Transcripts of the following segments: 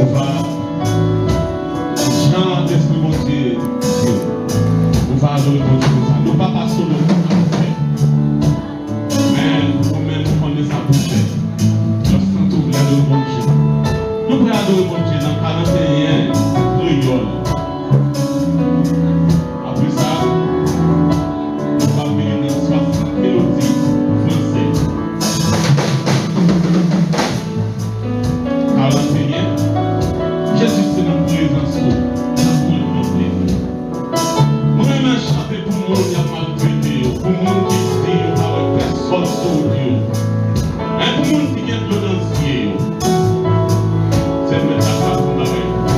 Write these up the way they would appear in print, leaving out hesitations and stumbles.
On va chanter ce que mon Dieu. On va adorer mon Dieu. Nous ne pas passer le temps à faire. Mais nous-mêmes, nous prenons ça pour faire. Lorsqu'on trouve l'adorer mon Dieu. Nous pouvons adorer mon Dieu dans 41 créoles. Après ça, nous allons venir dans 60 mélodies françaises. 41, Jésus c'est notre présence. Moi-même, je chante pour le monde qui a maltraité, pour le monde qui dit qu'il n'y a personne sur Dieu. Pour le monde qui est dans le ciel. C'est mettre la face en arrière.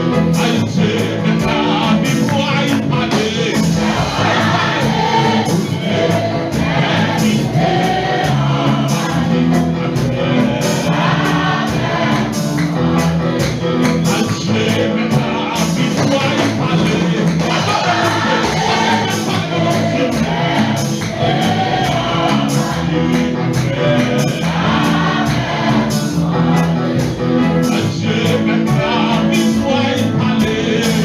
Adieu, maintenant, victoire, allez.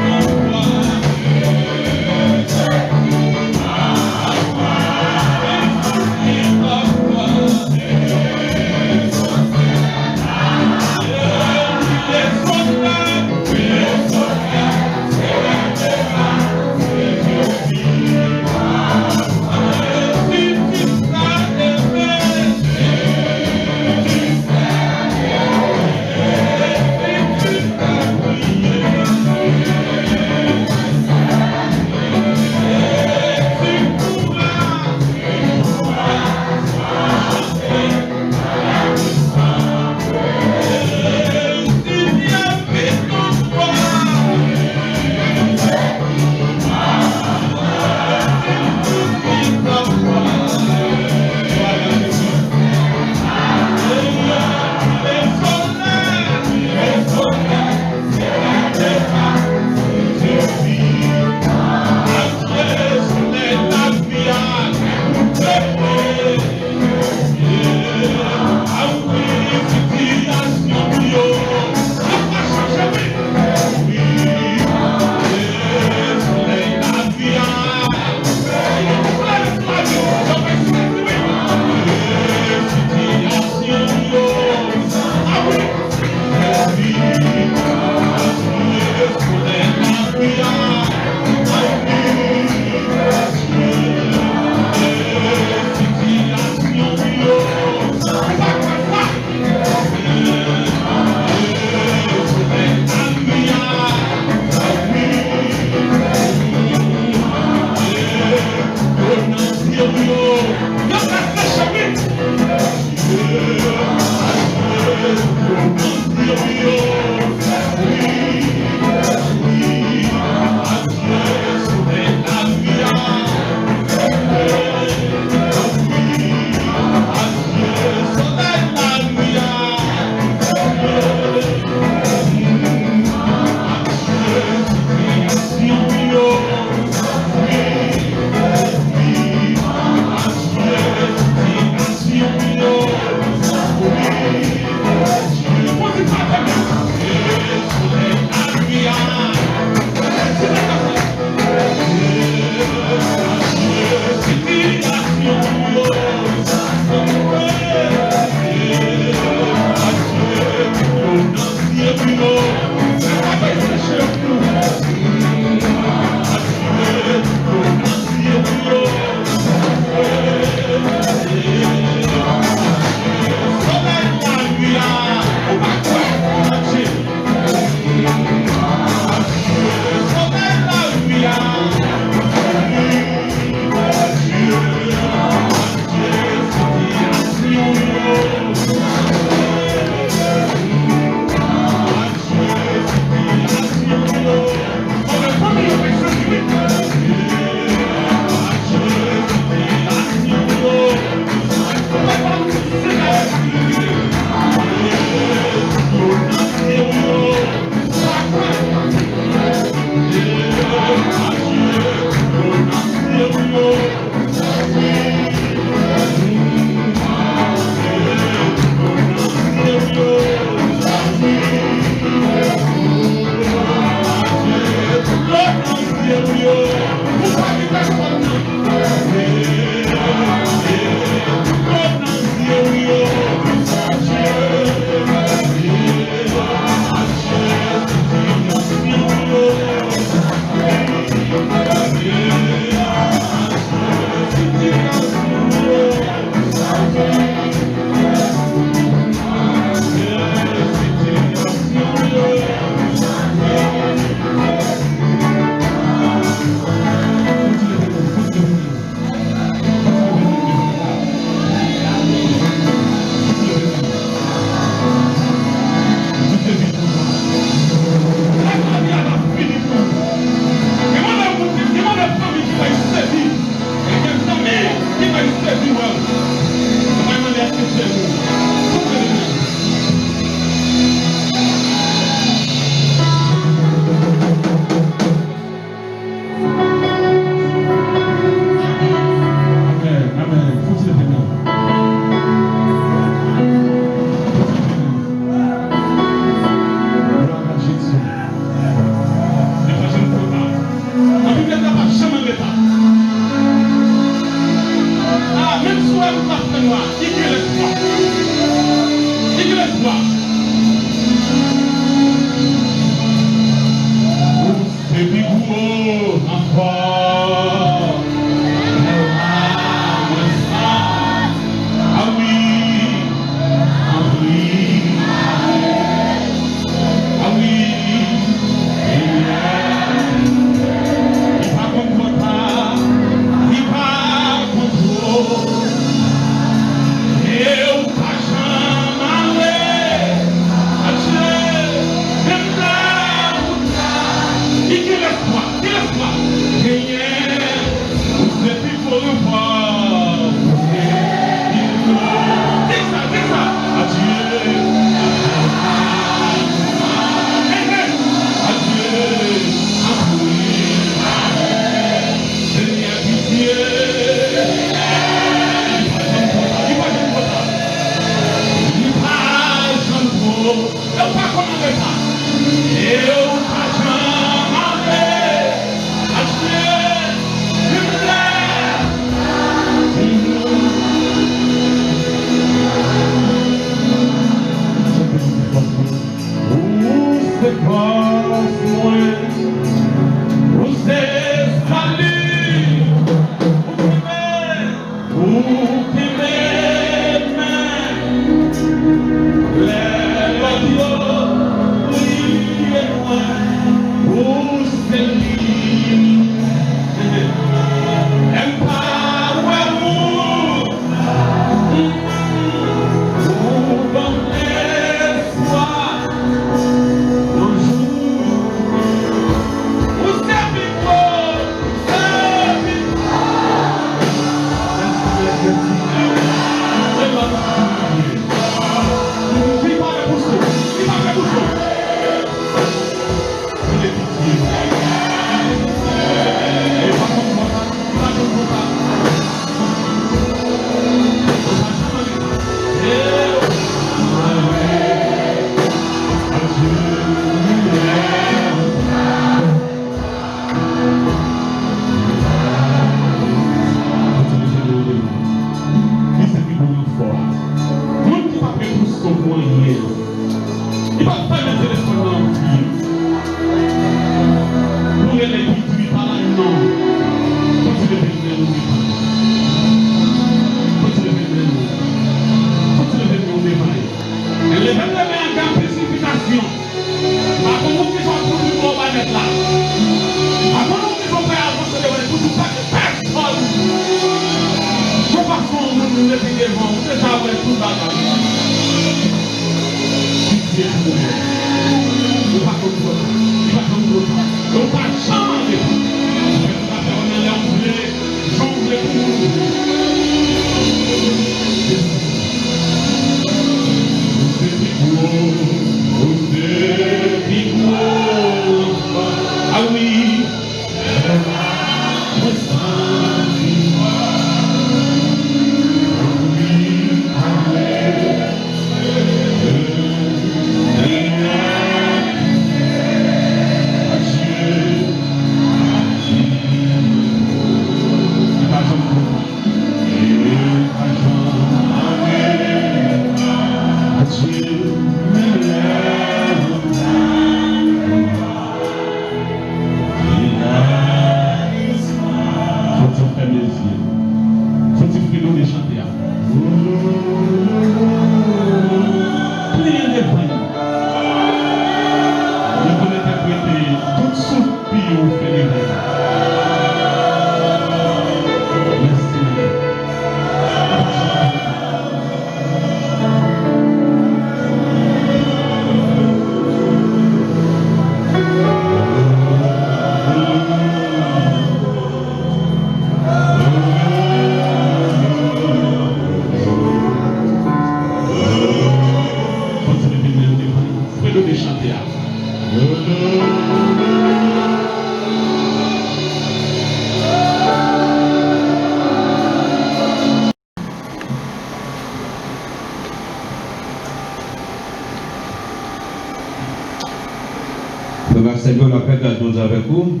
Seigneur, la paix, grâce bon Dieu avec vous.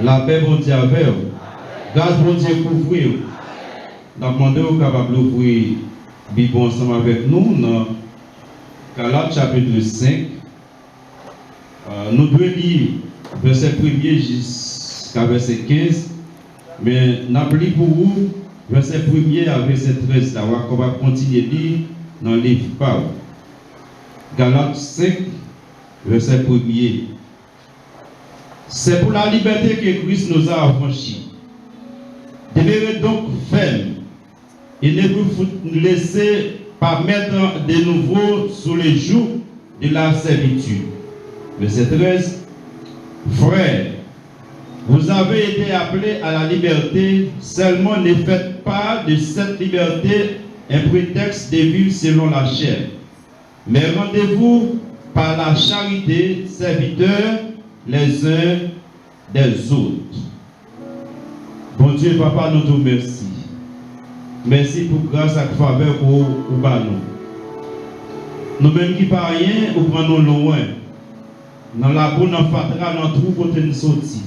La paix, bon Dieu avec vous. Grâce bon Dieu pour vous. nous demandons au capable d'ouvrir la Bible ensemble avec nous dans Galates chapitre 5. Nous devons lire verset 1er jusqu'à verset 15. Mais nous avons lu pour vous verset 1er à verset 13. Là, on va continuer à lire dans le livre Paul. Galates 5, verset 1er. C'est pour la liberté que Christ nous a affranchis. Demeurez donc fermes et ne vous laissez pas mettre de nouveau sous les jougs de la servitude. Verset 13. Frères, vous avez été appelés à la liberté, seulement ne faites pas de cette liberté un prétexte de vivre selon la chair. Mais rendez-vous par la charité, serviteurs les uns des autres. Bon Dieu, Papa, nous te remercions. Merci pour grâce et faveur pour nous. Nous-mêmes qui par rien, nous prenons loin. Dans la bonne fatra, dans tout côté nous sortis.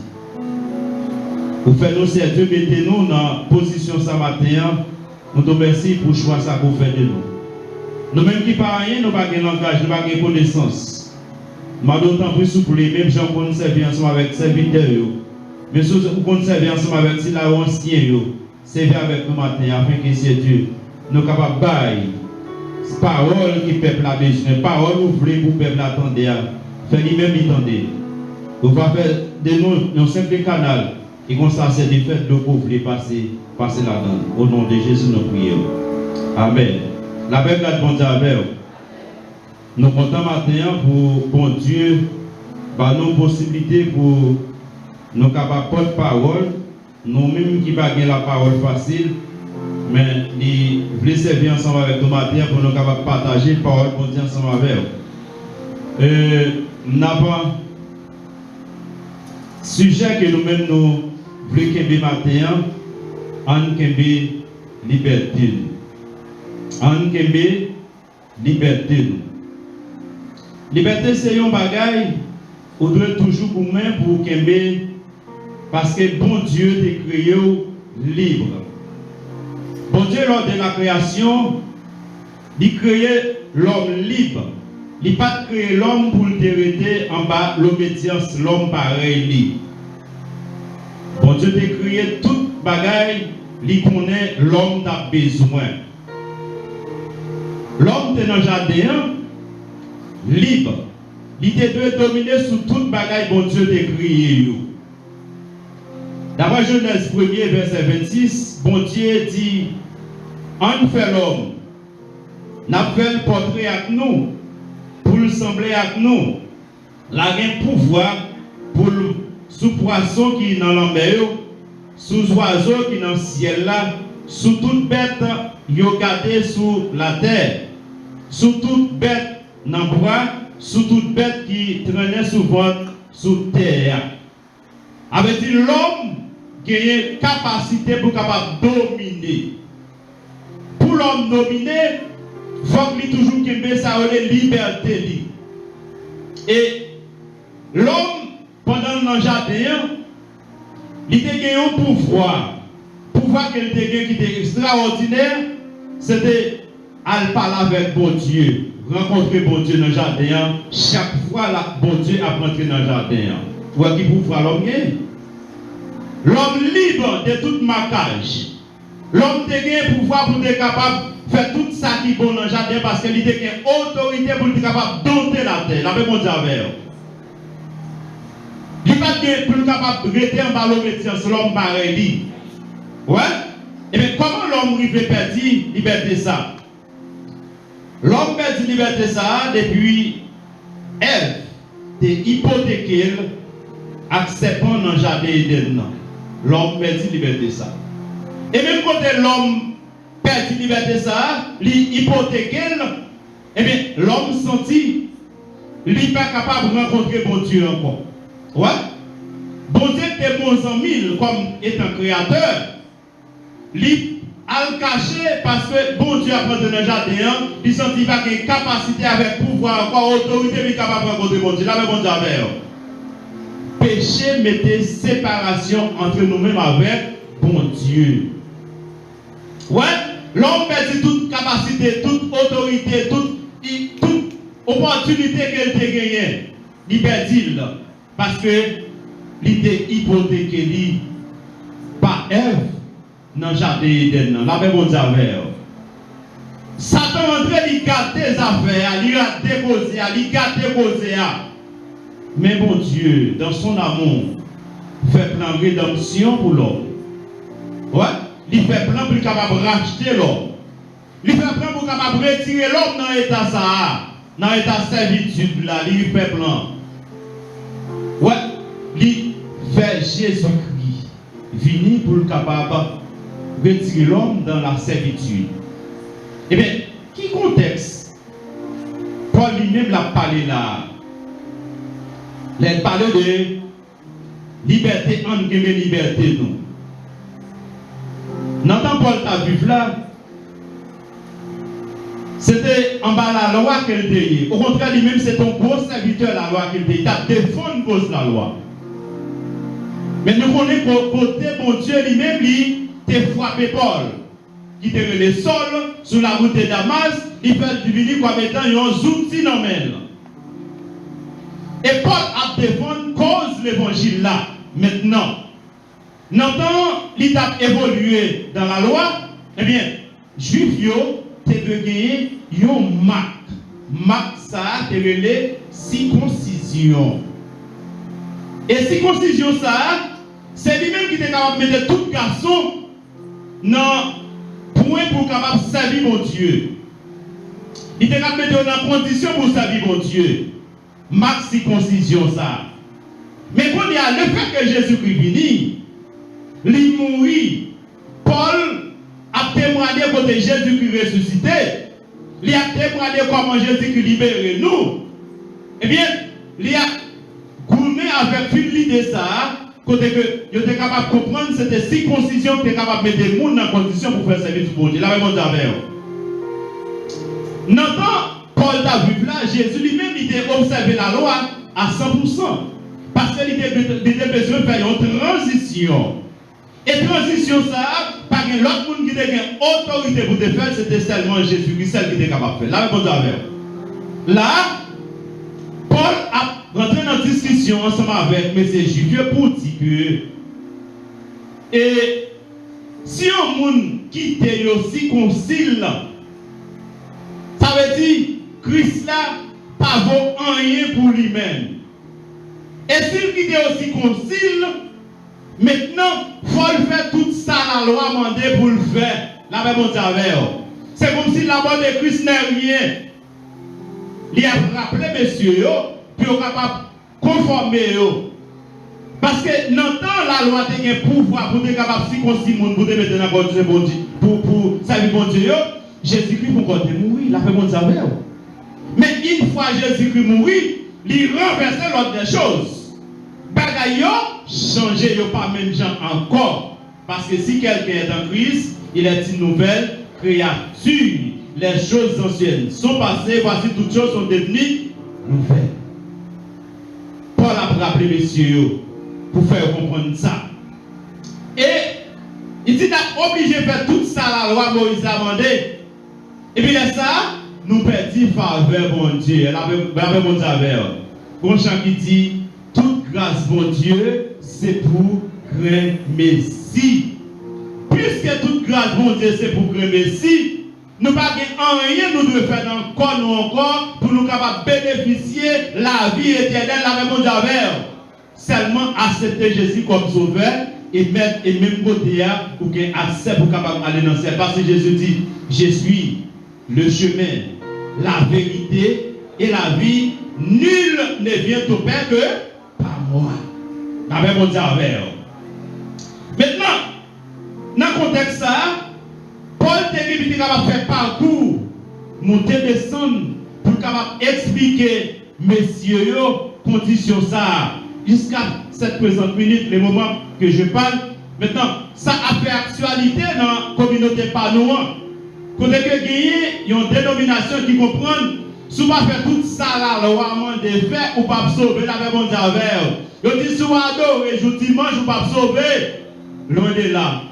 Vous faites nous ces Dieu, mettez-nous dans position ce matin. Nous te remercions pour le choix que vous faites de nous. Nous-mêmes qui par rien, nous n'avons pas de langage, nous n'avons pas de connaissance. Nous avons d'autant plus souple, même si on peut servir ensemble avec serviteurs. Mais si on peut servir ensemble avec les anciens, servir avec nous matin, afin que c'est Dieu, nous sommes capables de bailler. Parole qui peuple a besoin, parole ouvrée pour le peuple attendre. Fait lui-même attendre. On va faire de nous un simple canal. Et comme ça, c'est des fêtes de vous voulez passer là-dedans. Au nom de Jésus, nous prions. Amen. La Bible a demandé avec vous. Nous comptons maintenant pour bon Dieu, par nos possibilités pour nous capables de porter parole, nous-mêmes qui ne pas la parole facile, mais nous voulons servir ensemble avec nous matin pour nous capables de partager la parole pour Dieu ensemble avec vous. Nous n'avons pas sujet que nous-mêmes nous voulons qu'il matin, en qu'il liberté. En qu'il liberté. Liberté, c'est un bagage où doit toujours pour moi pour qu'il parce que bon Dieu t'a créé libre. Bon Dieu, lors de la création, il créé l'homme libre. Il n'a pas créé l'homme pour le hériter en bas l'obédience, l'homme pareil libre. Bon Dieu t'a créé tout bagage, il connaît l'homme t'a besoin. L'homme est dans le jardin, libre. Il doit dominer sur toute bagaille bon Dieu t'a créé. D'abord Genèse 1er verset 26, bon Dieu dit, on fait l'homme, n'a fait le portrait avec nous, pour le sembler avec nous, la un pouvoir pour le sous-poisson qui est dans la mer, sous-oiseau qui est dans le ciel là, sous toute bête qui est gardée sous la terre, sous toute bête dans le bois, sous toute bête qui traînait souvent sous terre. Avec l'homme qui a une capacité pour capable dominer. Pour l'homme dominer, il faut qu'il toujours qu'il ça la liberté. Et l'homme, pendant le jardin, il a gagné un pouvoir. Pouvoir qu'il a gagné qui était extraordinaire, c'était aller parler avec bon Dieu. Rencontrer bon Dieu dans le jardin, chaque fois là, bon Dieu a rentré dans le jardin. Vous voyez qui pouvoir l'homme gagne? L'homme libre de tout marquage. L'homme a un pouvoir pour être capable de faire tout ça qui est bon dans le jardin parce qu'il a une autorité pour être capable de dompter la terre. La même chose avec il n'est pas plus capable de rester en bas l'obédience, l'homme pareil. Ouais? Et bien comment l'homme arrive à perdre liberté ça? L'homme perd liberté ça depuis Ève est hypothéquée acceptant dans le jardin d'Éden. L'homme perd liberté ça. Et même quand l'homme perd liberté ça, l'hypothéquée, et bien l'homme sentit, il n'est pas capable de rencontrer bon Dieu encore. Ouais? Bon Dieu est bon ami comme étant créateur. Il a le caché parce que bon Dieu a pris dans le jardin, il sentit pas qu'il a une capacité avec pouvoir, encore autorité, il est capable de rencontrer bon Dieu. Là, bon Dieu avec. Péché mettait séparation entre nous-mêmes avec bon Dieu. Ouais, l'homme perd toute capacité, toute autorité, toute opportunité qu'elle a gagnée. Il perd parce que il était hypothéqué par Ève dans le jardin d'Éden. La même chose avec Satan entré, il gâte des affaires, il a déposé, il gâte déposé. Mais bon Dieu, dans son amour, fait plan de rédemption pour l'homme. Ouais, il fait plan pour capable de racheter l'homme. Il fait plan pour capable de retirer l'homme dans l'état ça, dans l'état servitude là, il fait plan. Ouais, il fait Jésus-Christ venir pour le capable de retirer l'homme dans la servitude. Eh bien, qui contexte Paul lui-même l'a parlé là. Il a parlé de liberté, entre guillemets, liberté, nous. N'entend Paul t'a vu là, c'était en bas la loi qu'elle était. Au contraire, lui-même, c'est ton gros serviteur la loi qu'elle était. Il t'a défendu cause la loi. Mais nous connaissons qu'au côté, bon Dieu lui-même, lui, t'a frappé Paul. Qui te le sol sur la route de Damas, il fait devenir comme étant un outil normal. Et Paul a défendu cause l'évangile là. Maintenant, n'entend il a évolué dans la loi, eh bien, juif yo, te de gagner une marque. Marque ça, te relais circoncision. Et circoncision ça, c'est lui-même qui est capable de mettre tout garçon dans point pour capable servir mon Dieu. Il était capable de mettre dans condition pour servir mon Dieu. Marque circoncision ça. Mais quand il y a le fait que Jésus-Christ vini, il mourit, Paul a témoigné côté Jésus-Christ ressuscité. Il a témoigné comment Jésus-Christ libéré nous. Eh bien, il a gourmé avec une l'idée ça. Côté que il était capable de comprendre, c'était circoncision qui était capable de mettre des gens dans la condition pour faire service pour Dieu. La même chose avec eux. N'entend Paul t'a vu là, Jésus lui-même il était observé la loi à 100%. Parce qu'il était besoin de faire une transition. Et transition ça, pas que l'autre monde qui était autorité pour te faire, c'était seulement Jésus-Christ, celle qui était capable de faire. La même chose avec eux. Là, Paul a rentré dans la discussion ensemble avec M. Jules pour dire que et si un monde quitte aussi concile, ça veut dire Christ là pas vaut rien pour lui-même. Et s'il quitte aussi concile, maintenant il faut faire tout ça la loi mandée pour le faire. La même chose avec c'est comme si la mort de Christ n'est rien. Il a rappelé messieurs puis on est capable de conformer. Parce que dans le temps, la loi a un pouvoir pour être capable de circoncire les gens, pour te mettre dans la condition pour servir bon Dieu. Jésus-Christ pour mourir, il a fait bon Dieu. Mais une fois Jésus-Christ mourit, il renverse l'ordre des choses. Bagaille changer, pas même gens encore. Parce que si quelqu'un est en Christ, il est une nouvelle créature. Les choses anciennes sont passées, voici toutes choses sont devenues nouvelles. Paul a rappelé messieurs pour faire comprendre ça. Et il dit qu'il est obligé de faire tout ça, la loi Moïse a demandé. Et puis ça, nous perdons faveur bon Dieu. La faveur bon Dieu. Bon chant qui dit, toute grâce bon Dieu, c'est pour grand Messie. Puisque toute grâce bon Dieu, c'est pour grand Messie, nous ne pouvons pas rien nous devons faire encore nous encore pour nous capables de bénéficier la vie éternelle, la même Dieu. Seulement accepter Jésus comme sauveur et mettre et même côté pour qu'il ait accès pour capable aller dans le ciel. Parce que Jésus dit, je suis le chemin, la vérité et la vie. Nul ne vient au Père que par moi. La même Dieu. Maintenant, dans le contexte ça, Paul était capable de faire parcours, monter, descendre, pour capable expliquer, messieurs, conditions ça, jusqu'à cette présente minute, les moments que je parle. Maintenant, ça a fait actualité dans la communauté panouan. Quand il y a une dénomination qui comprend, si on va faire tout ça, la loi de faire ou pas sauver la même monde avec. Ils disent, si on adore, et je dimanche, ou pas sauver, loin de là.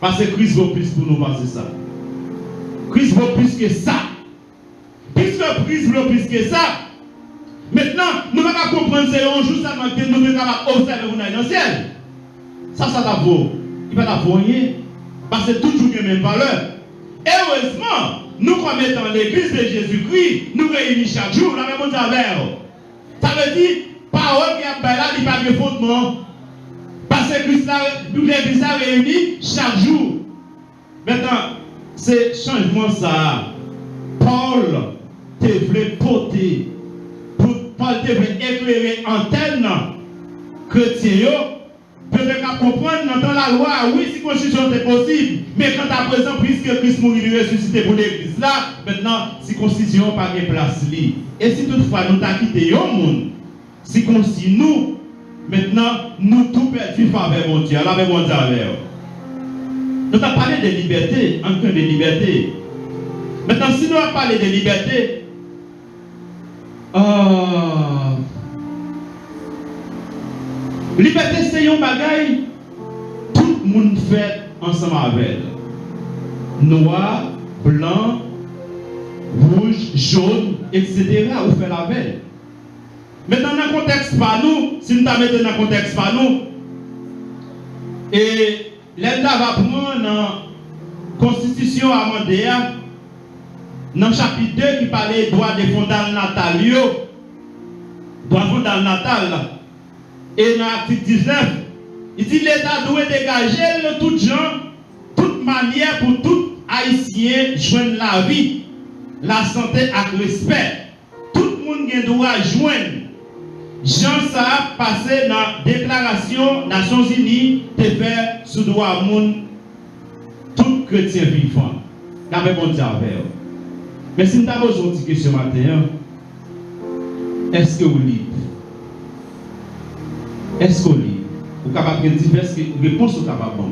Parce que Christ vaut plus pour nous passer ça. Christ vaut plus que ça. Puisque Christ vaut plus que ça, maintenant, nous ne pouvons pas comprendre c'est un jour seulement que nous sommes capables d'observer dans le ciel. Ça vaut. Il va t'avoir rien. Parce que toujours il y a même valeur. Et heureusement, nous comme étant l'église de Jésus-Christ, nous réunissons chaque jour la même affaire. Ça veut dire, parole qui a là, il n'y a pas de fondement. Parce que Christ, l'église a réuni chaque jour. Maintenant, c'est changement ça. Paul te voulait porter, Paul te voulait éclairer antenne chrétien. Peut-être comprendre dans la loi, oui, si la constitution est possible, mais quand à présent, puisque Christ mourit, il ressuscité pour l'église là, maintenant, si la constitution n'a pas de place, et si toutefois nous avons quitté le monde, si nous, maintenant, nous tout perdu avec mon Dieu, avec mon Dieu. Nous avons parlé de liberté, encore de liberté. Maintenant, si nous avons parlé de liberté, liberté, c'est un bagage, tout le monde fait ensemble avec. Noir, blanc, rouge, jaune, etc. Ou fait la veille. Maintenant, dans le contexte pas nous, si nous mettons dans le contexte pas nous, et l'État va prendre dans la Constitution amendée, dans le chapitre 2 qui parlait droit des fondamentaux, droit fondamental, et dans l'article 19, il dit l'État doit dégager tout gens, toute manière pour tout Haïtien joindre la vie, la santé avec respect. Tout le monde a droit joindre. Jean ça a passé dans la déclaration Nations Unies de faire sous droit monde tout chrétien vivant. D'après mon Dieu. Mais si nous avons une question ce matin, est-ce que vous libre? Est-ce que vous libre? Vous êtes capable de diverses réponses au capable.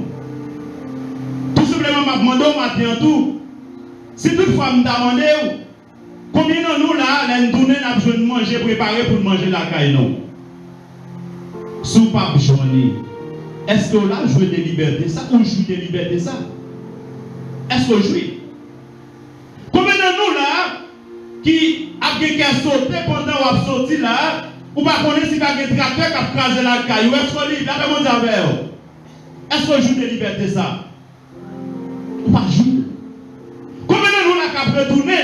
Tout simplement, je demande au matin tout. Si toutefois je demande combien de nous là, nous avons besoin de manger préparé pour manger la caille non? Sous pas journée. Est-ce que là jouez de liberté ça ou jouez de liberté ça? Est-ce que jouez? Combien de nous là qui a quelqu'un sauté pendant qu'on a sorti là, ou pas connaître si il y a un tracteur qui a crasé la caille? Est-ce que libre? Là, mon Dieu, est-ce que joue de liberté ça? Ou pas jouer? Combien de nous là qui a retourné?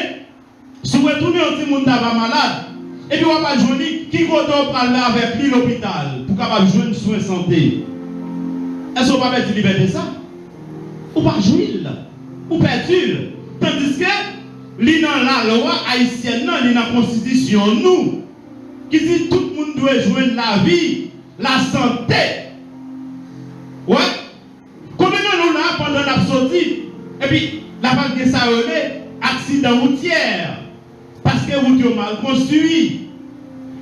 Si vous retournez au petit monde malade, et puis on va pas jouer qui va parler avec lui l'hôpital pour capable jouer une soin santé. Est-ce qu'on va mettre liberté ça? Ou pas jouer là? Ou perdu? Tandis que, li dans la loi haïtienne, li dans la constitution, nous, qui dit tout le monde doit jouer la vie, la santé. Ouais? Combien de nous là, pendant la sortie, et puis, la banque de ça accident routier, parce que vous êtes mal construit,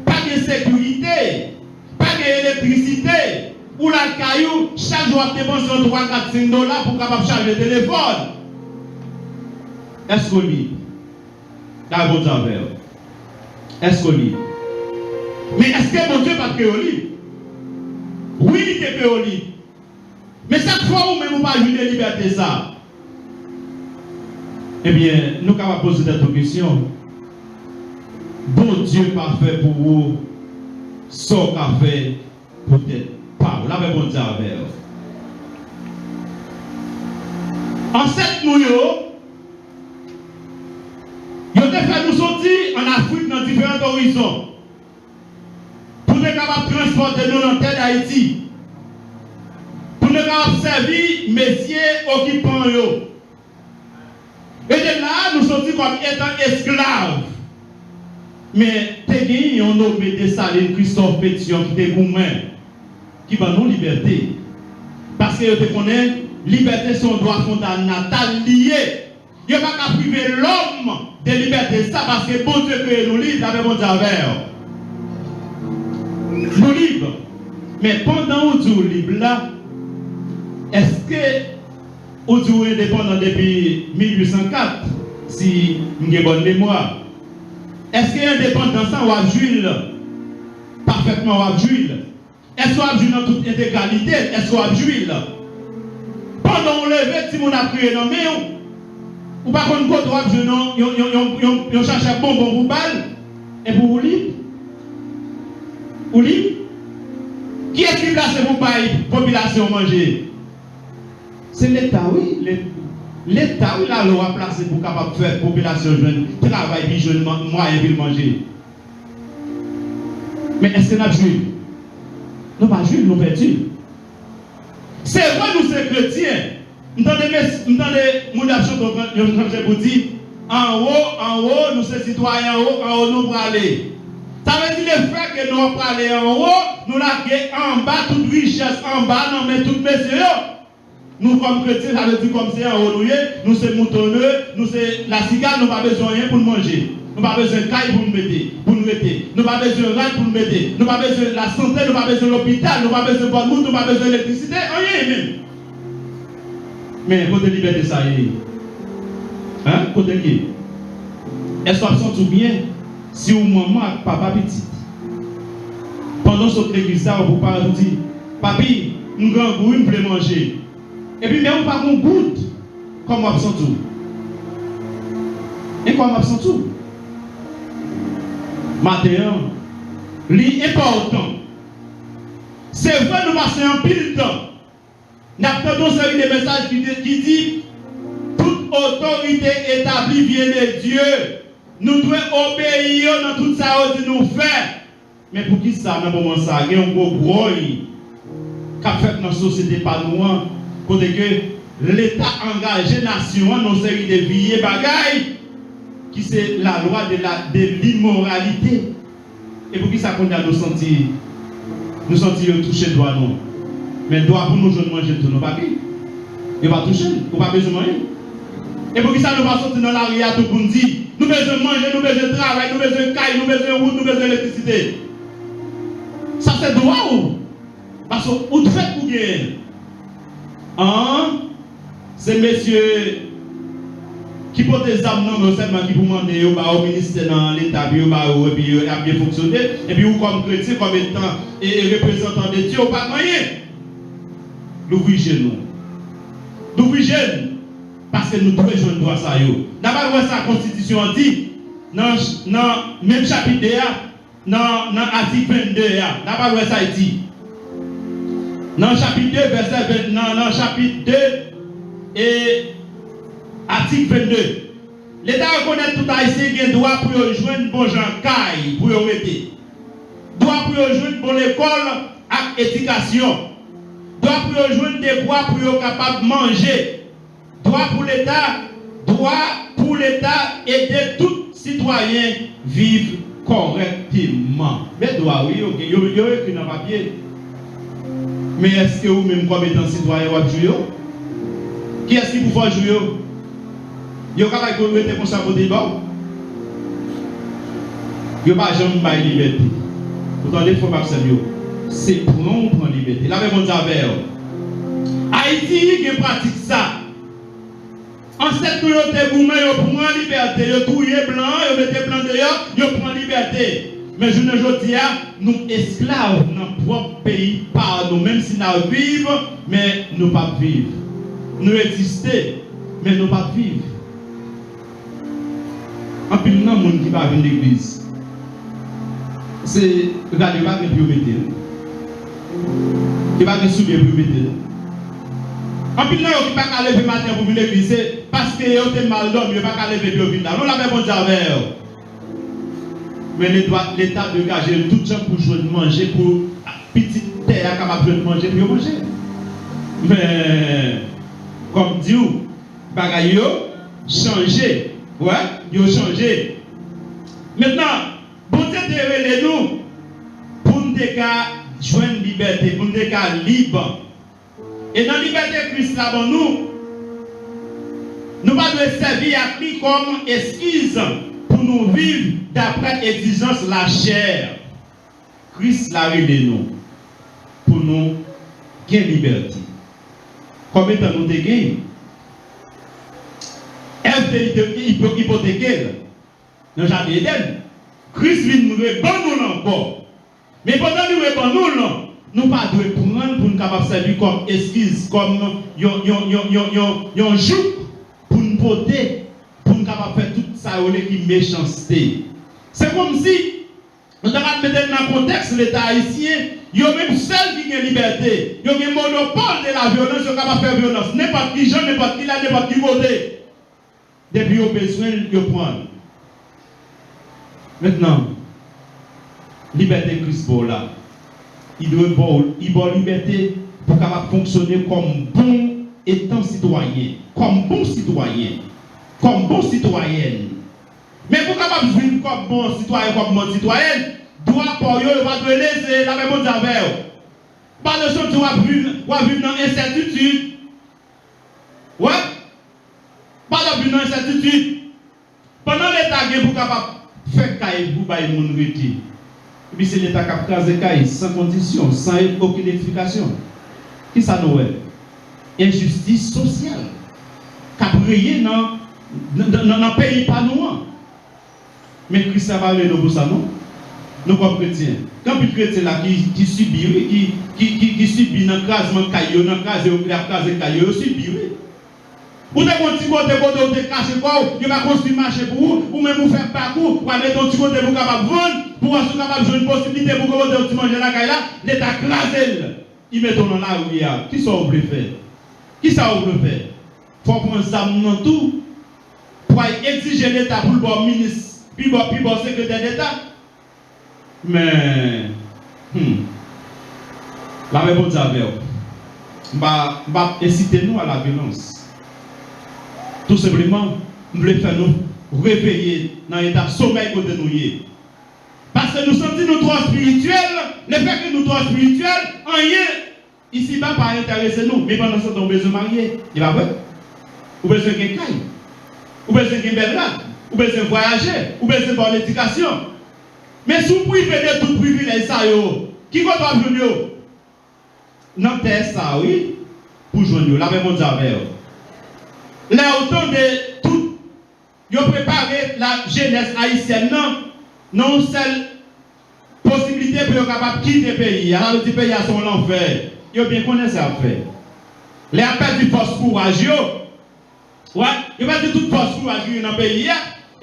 pas de sécurité, pas d'électricité, ou la caillou, chaque jour, dépenser 3, 4, 5 dollars pour capable charger le téléphone. Est-ce qu'on lit? Dans votre affaire. Est-ce qu'on lit? Mais est-ce que mon Dieu pas que au lit? Oui, il est au lit. Mais chaque fois où même vous pas jouer de liberté ça. Eh bien, nous sommes capables de poser cette question. Bon Dieu pas fait pour vous, ce qu'a fait peut-être pas. Vous l'avez bon Dieu avec. En cette nuit, il a fait nous sortir en Afrique dans différents horizons. Pour nous capables de transporter nous dans la terre d'Haïti. Pour nous capables de servir messieurs occupants. Et de là, nous sortis comme étant esclaves. Mais t'es on nommé Dessalines Christophe Pétion qui était gourmand, qui va nous liberté. Parce que tu connais, liberté son droit fondamental lié. Il n'y a pas qu'à priver l'homme de liberté, ça parce que bon Dieu crée nous libres avec mon Dieu. Nous libres. Mais pendant que nous libres là, est-ce que nous sommes indépendants depuis 1804, si nous avons bonne mémoire? Est-ce qu'il y a indépendance ou à Jules? Parfaitement à Jules. Est-ce qu'on a Jules dans toute intégralité? Est-ce qu'on a Jules? Pendant pendant on lève, si on a prié dans mais ou pas qu'on côté droit je non, on cherche un bonbon pour balle et pour vous libre. Ou libre. Qui est-ce qui place pour la population manger? C'est l'État, oui. L'État, oui, la loi a placé pour capable faire population jeune, travail, puis jeune, moyen, puis manger. Mais est-ce que nous avons joué? Nous pas joué, nous perdu. C'est vrai, nous sommes chrétiens. Nous avons mon action pour dire, en haut, nous sommes citoyens, en haut, nous pour aller. Ça veut dire le fait que nous allons aller en haut, nous l'avons en bas, toute richesse en bas, non mais tout messieurs. Nous comme chrétiens, ça veut dire comme c'est en haut, nous sommes moutonneux, nous sommes la cigale, nous n'avons pas besoin de rien pour nous manger. Nous n'avons pas besoin de caille pour nous mettre, nous n'avons pas besoin de rade pour nous mettre, nous n'avons pas besoin de la santé, nous n'avons pas besoin de l'hôpital, nous n'avons pas besoin de bonne route, nous n'avons pas besoin d'électricité, rien même. Mais côté liberté, ça y est. Hein? Côté qui? Est-ce qu'on se sent bien si au maman avec papa petit? Pendant ce l'église, vous parlez, vous dites, papi, nous grand goût, nous voulons manger. Et puis, même pas mon goût, comme on absent tout. Et comme on absent tout. Maintenant, l'important, c'est vrai, nous passons un pile de temps. Nous avons une série de messages qui dit toute autorité établie vient de Dieu. Nous devons obéir dans tout ça que nous faisons. Mais pour qui ça, dans le moment ça, il y a un gros bruit qui a fait dans la société pas nous, côté que l'État engagé nation dans une série de vieilles bagailles qui c'est la loi de l'immoralité. Et pour qui ça qu'on a nous sentir toucher le doigt non. Mais le doigt pour nous jeunes manger tout nos papiers. Il va toucher, il va pas besoin de manger. Et pour qui ça nous va sortir dans la ria tout pour nous dire nous besoin de manger, nous besoin de travail, nous besoin de caille, nous besoin de route, nous besoin d'électricité. Ça c'est droit ou? Parce que vous faites pour gagner. Hein? C'est messieurs qui portent des armes non seulement qui vous demandent au ministère dans l'État, puis il a bien fonctionné, et puis vous comme chrétien, comme étant et représentant de Dieu, pas de moyen. L'ouvrir nous. L'ouvrir parce que nous devons jouer droit ça. D'abord, sa constitution dit, dans le même chapitre, dans l'article 22, d'abord, ça dit. Dans le chapitre 2, verset 20, dans le chapitre 2 et article 22, l'État reconnaît tout haïtien qui a droit pour joindre bon gens caille, pour arrêter. Droit pour joindre bonne école avec éducation. Droit pour joindre des droits pour être capable de manger. Droit pour l'État aider tout citoyen vivre correctement. Mais droit, oui, ok, il y a écrit dans le papier. Mais est-ce que vous-même, comme étant citoyen, vous jouez? Qui est-ce qui vous fait jouer? Vous avez capable de mettre comme ça pour des bords? Vous n'avez pas jamais de liberté. Vous entendez, il faut pas que ça c'est prendre liberté. Là, même on dit Haïti, qui pratique ça. En cette communauté, vous prend liberté. Vous touillez blanc, vous mettez blanc dehors, vous prenez liberté. Mais je ne dis pas, nous esclaves dans notre propre pays, par nous, même si nous vivons, mais nous ne pas vivre. Nous existons, mais nous ne pas vivre. En plus, il y a des gens qui va venir l'église. C'est regardez pas que vous mettez. Il va que souvenir pour mettre. En plus, il n'y a pas qu'à lever matin pour venir l'église parce que vous êtes mal d'homme, il n'y a pas qu'à lever pour venir là. Nous l'avons bon avec. Mais l'État de gager tout ça pour jouer de manger, pour petite terre capable de manger, pour manger. Mais, comme dit, bagaille changé. Ouais, ils ont changé. Maintenant, bon Dieu te nous pour nous joindre liberté, pour nous libre. Et dans la liberté Christ là, nous ne devons pas servir à lui comme esquisse pour nous vivre d'après l'exigence de la chair. Christ l'a révélé nous pour nous gagner liberté. Combien de temps nous gagnons? Est-ce hypothéqué dans le jardin d'Éden? Christ vient nous répondre encore. Mais pendant que nous répondons, nous pas devons prendre pour nous capables servir comme esquisse, comme un joug pour nous porter, pour nous capables faire tout ça qui est méchanceté. C'est comme si, nous devons mettre dans le contexte l'État haïtien, il y a même seul qui a liberté, il y a un monopole de la violence, il est capable de faire violence. N'importe qui, gens, n'importe qui, là, n'importe qui côté. Depuis, il y a besoin de prendre. Maintenant, liberté Christ là. Il doit avoir liberté pour capable fonctionner comme bon étant citoyen, comme bon citoyen, comme bon citoyenne. Mais pour capable vivre comme bon citoyen, comme bonne citoyenne, doit pour eux, va doit laisser la même chose avec. Pas de chose qui vivre dans l'incertitude. Ouais? Pas de vivre dans l'incertitude. Pendant l'État pour capable faire caille pour bailler mon reti. Et puis c'est l'État qui a crasé caille sans condition, sans aucune explication. Qui ça nous est? Injustice sociale. Qui a brillé dans le pays pas nous. Mais Christ a parlé de pour ça, non? Nous comme chrétiens. Quand les chrétiens là qui subit, qui subit un crasement caillou, un crasé caillou, subit. Ou te kon ti côté ou te caché quoi, il va construire marché pour vous, ou même vous faire parcours, pour aller ton petit côté pour capable vendre, pour être capable de une possibilité pour que vous manger la caille là, l'État crasé. Il met dans la rue. Qui ça vous faire? Qui ça vous faire? Il faut prendre ça dans tout pour exiger l'État pour le bon ministre, puis bon secrétaire d'État. Mais la même chose avec vous. Va inciter nous à la violence. Tout simplement, nous voulons faire nous réveiller dans l'état sommeil côté nous. Parce que nous sentons nous trop spirituels, le fait que nous trop spirituels, rien ici va pas intéresser nous. Mais pendant ce temps, on a besoin de marier. Il va vrai? Ou besoin de quelqu'un, ou besoin de belade, ou besoin de voyager, ou besoin de bonne éducation. Mais si vous privez de tout privilège, ça, qui va venir? Dans terre, ça, oui, pour joindre la même chose avec eux. Là, autant de tout, ils ont préparé la jeunesse haïtienne, non seule possibilité pour être capable de quitter le pays. Alors, le pays a son enfer. Ils ont bien connu ça à faire. Les appels du force courage, ils ont perdu toute force courage dans le pays.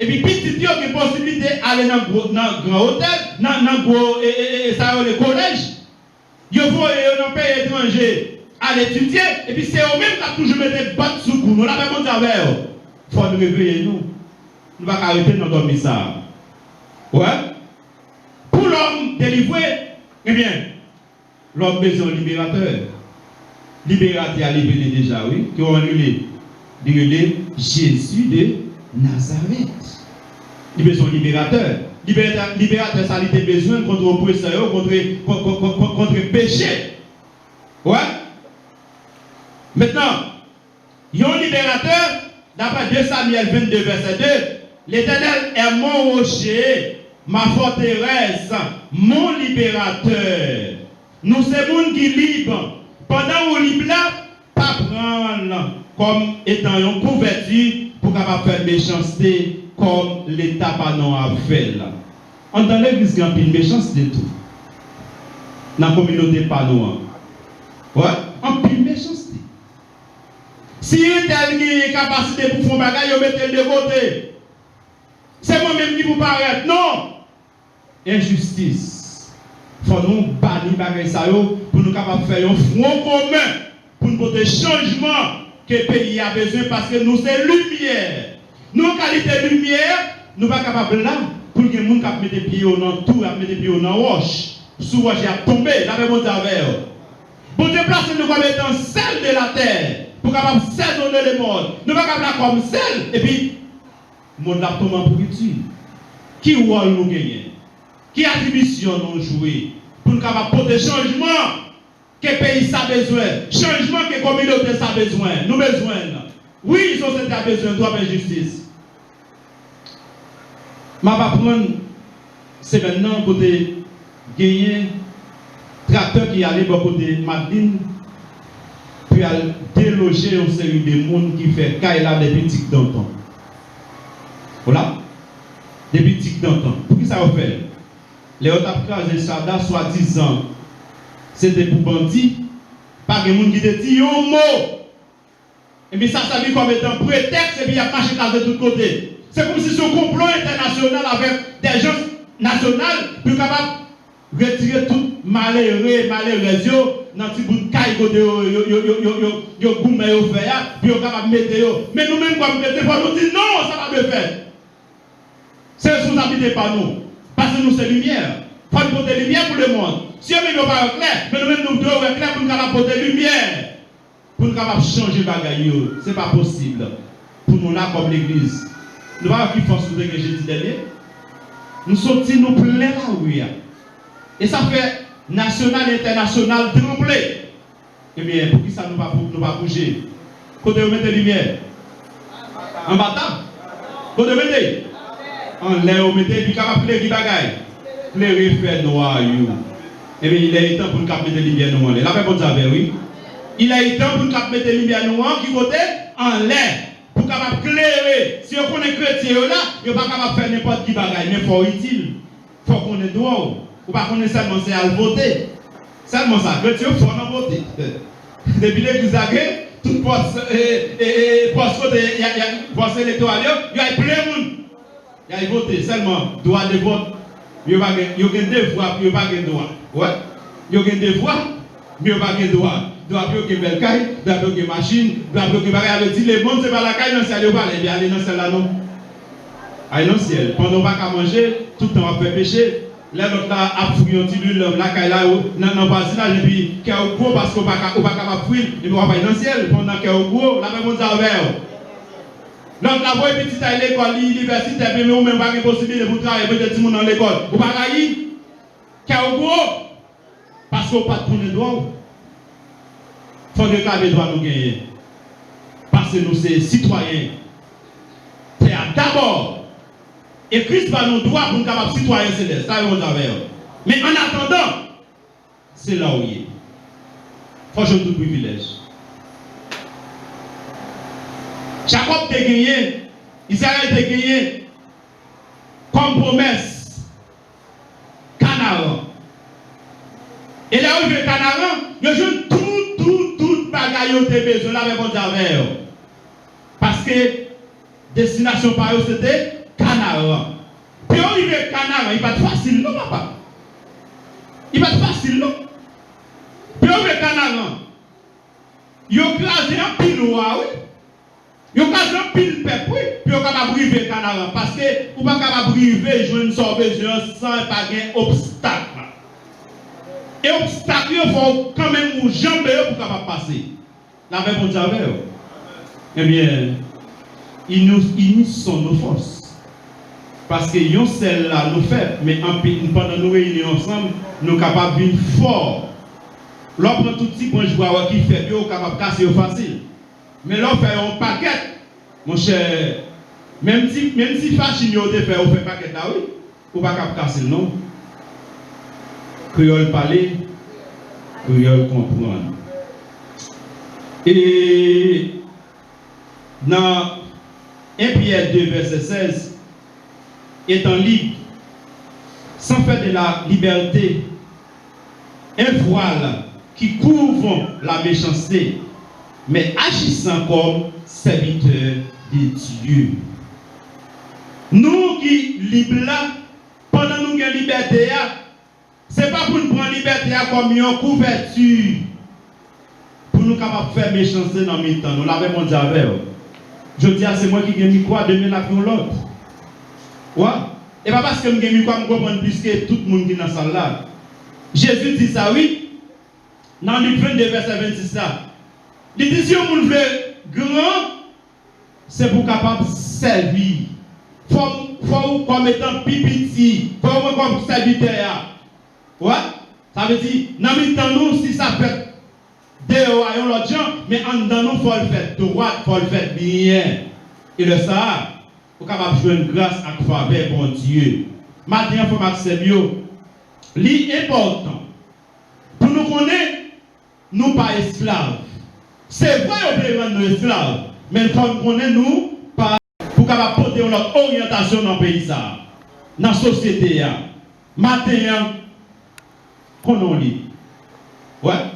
Et puis, petit, ils ont une possibilité d'aller dans un grand hôtel, dans un gros collège. Ils vont dans un pays étranger. À l'étudier, et puis c'est eux-mêmes qui ont toujours mis des bottes sous nous. Nous l'avons dit avec eux. Il faut nous réveiller, nous. Nous ne pouvons pas arrêter dans notre message. Ouais? Pour l'homme délivré, eh bien, l'homme besoin d'un libérateur. Libérateur a libéré déjà, oui. Qui ont annulé. Jésus de Nazareth. Il a besoin d'un libérateur. Libérateur, ça a été besoin contre l'oppresseur, contre le péché. Ouais? Maintenant, il y a un libérateur, d'après 2 Samuel 22, verset 2, l'Éternel est mon rocher, ma forteresse, mon libérateur. Nous sommes gens qui libre. Pendant qu'on libre là, pas prendre comme étant une couverture pour capable faire méchanceté comme l'État pas non a fait là. En dans l'église, il y a une méchanceté tout. Dans la communauté pas non. Ouais, en pile méchanceté. Si il y a une capacité pour faire des choses, mettez le de côté. C'est moi-même qui vous paraît. Non! Injustice. Il faut nous bannir les choses pour nous capables de faire un front commun pour nous porter changement que le pays a besoin parce que nous sommes lumière. Nous, qualité de lumière, nous ne sommes pas capables là pour que les gens mettent des pieds dans tout, mettent des pieds dans la roche. Sous roche, il a tombé, la même chose avec. Pour déplacer nous comme étant celle de la terre. Pour capable saisonner le monde. Nous ne sommes pas comme celle. Et puis, le monde a tombé en pourriture. Qui rôle nous gagner? Qui attribution nous jouer? Pour nous capable porter changement que le pays a besoin. Changement que la communauté a besoin. Nous avons besoin. Oui, ils ont besoin de droit et justice. Je vais prendre, c'est maintenant côté gagner tracteur qui allait côté Madeleine. Puis à déloger une série de monde qui fait Kaila des petits d'antan. Voilà? Des petits d'antan. Pour qui ça va faire? Les autres après Sada, soi-disant, c'était pour bandits. Pas de monde qui te dit un mot. Et bien ça s'habille comme étant prétexte et puis il y a marché de tous côtés. C'est comme si ce complot international avec des gens nationaux plus capables de retirer tout malheureux dans petit bout de caille côté yo goumé yo fait puis yo capable mettre yo. Mais nous-mêmes comme mettez pour nous dire non, ça va pas faire. C'est responsabilité par nous. Parce que nous c'est lumière. Il faut porter lumière pour le monde. Si on ne veut pas clair, mais nous-mêmes nous devons être clair pour nous porter lumière. Pour nous capables changer les bagailles. Ce n'est pas possible. Pour nous là comme l'église. Nous ne pouvons pas force pour que j'ai dit dernier. Nous sortis nous plein la rue. Et ça fait national et international trembler. Eh bien, pour qui ça nous va bouger? Côté vous mettez lumière. En bataille. Côté vous mettez. En l'air vous mettez, puis capable de bagaille. Clairer fait noir. Eh bien, il est temps pour nous mettre des lumières noires. La paix pour Dieu, oui. Il est temps pour nous mettre des lumières noires qui côté en l'air. Pour capable clairer. Si on connaît chrétien là, il n'est pas capable de faire n'importe qui bagaille, mais il faut utile. Il faut qu'on ait droit. Ou pas qu'on ait seulement c'est à le voter. Seulement ça, chrétien, il faut en voter. Depuis l'église à tout poste électoral, il y a plein de monde. Il y a voté seulement droit de vote. Il y a des devoirs, il n'y a pas de droit. Ouais. Il y a des devoirs, mais il n'y a pas de droit. Il doit bloquer belle caille, il doit bloquer machine, il doit bloquer bagage. Il dit les mondes, c'est pas la caille, non, c'est aller voir, il aller dans celle-là, non. Allez dans le ciel. Pendant qu'on va qu'à manger, tout le temps on va faire pécher. Là, l'autre là, a fouillé un petit lieu, la caille là, dans le voisinage, et puis, qui est au gros parce qu'on ne va pas capable fouiller, et puis on va pas aller dans le ciel. Pendant qu'il est au gros, la même chose à faire. Donc, la voie petite à l'école, l'université, mais ou même pas de possibilité pour travailler, peut-être tout le monde dans l'école. Ou pas gagner, qui est au gros, parce qu'on ne peut pas tourner droit. Il faut que les droits nous gagnent. Parce que nous sommes citoyens. C'est d'abord. Et Christ va nous droits pour nous capables citoyens célestes. Ça, on va. Mais en attendant, c'est là où il est. Il faut jouer tout privilège. Jacob t'a gagné, Israël t'a gagné comme promesse Canaan. Et là où il veut Canaan, il joue tout bagaille de besoin là avec mon Dieu. Parce que destination par eux c'était Canaan. Puis on arrive à Canaan, il va être facile non papa. Il va être facile non. Puis on arrive à Canaan. Il a crasé un pile oui. Il y a un pile peuple, oui, puis on va briver Canaan. Parce que on va pas briver, jouer une besoin sans pas de obstacle. Et obstacle, il faut quand même vous jamber pour capable passer. La même pour Dieu. Eh bien, ils nous unissent nos forces. Parce que yon celle-là nous fait, mais pendant nous réunir ensemble, nous sommes capables de venir fort. L'on tout petit point de qui fait, nous sommes capables de casser facile. Mais là, on fait un paquet, mon cher. Même si Fachine a fait un paquet là, oui, on ne va pas casser, non. Créole parler, créole comprendre. Et dans 1 Pierre 2, verset 16, étant libre, sans faire de la liberté un voile qui couvre la méchanceté, mais agissant comme serviteurs de Dieu. Nous qui libres là, pendant nous qui avons liberté, ce n'est pas pour nous prendre liberté comme une couverture, pour nous capables de faire méchanceté dans le temps. Nous l'avons dit avec. Je dis c'est moi qui gagne quoi, demain la pour l'autre. Ouais. Et pas parce que je gagne quoi, je comprends plus que tout le monde qui est dans la salle là. Jésus dit ça, oui. Dans Luc 22, verset 26 là. Il dit si on veut grand, c'est pour capable servir. Faut comme étant pipiti, faut comme serviteur. Ouais? Ça veut dire, dans nous, si ça fait dehors à l'autre gens, mais en dedans nous, il faut le faire droit, il faut le faire bien. Et le ça, faut capable jouer une grâce à faveur pour Dieu. Maintenant, il faut m'accepter. L'important, pour nous connaître, nous pas esclaves. C'est vrai qu'on peut rendre nous esclaves, mais il faut nous connaître nous pas pour capable porter notre orientation dans le pays, dans la société. Maintenant, qu'on lit. Ouais.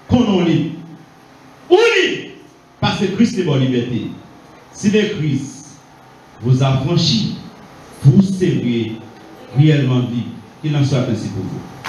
Qu'on libre. Ou libre. Parce que Christ est bonne liberté. Si le Christ vous a franchi, vous serez réellement libre. Qu'il en soit ainsi pour vous.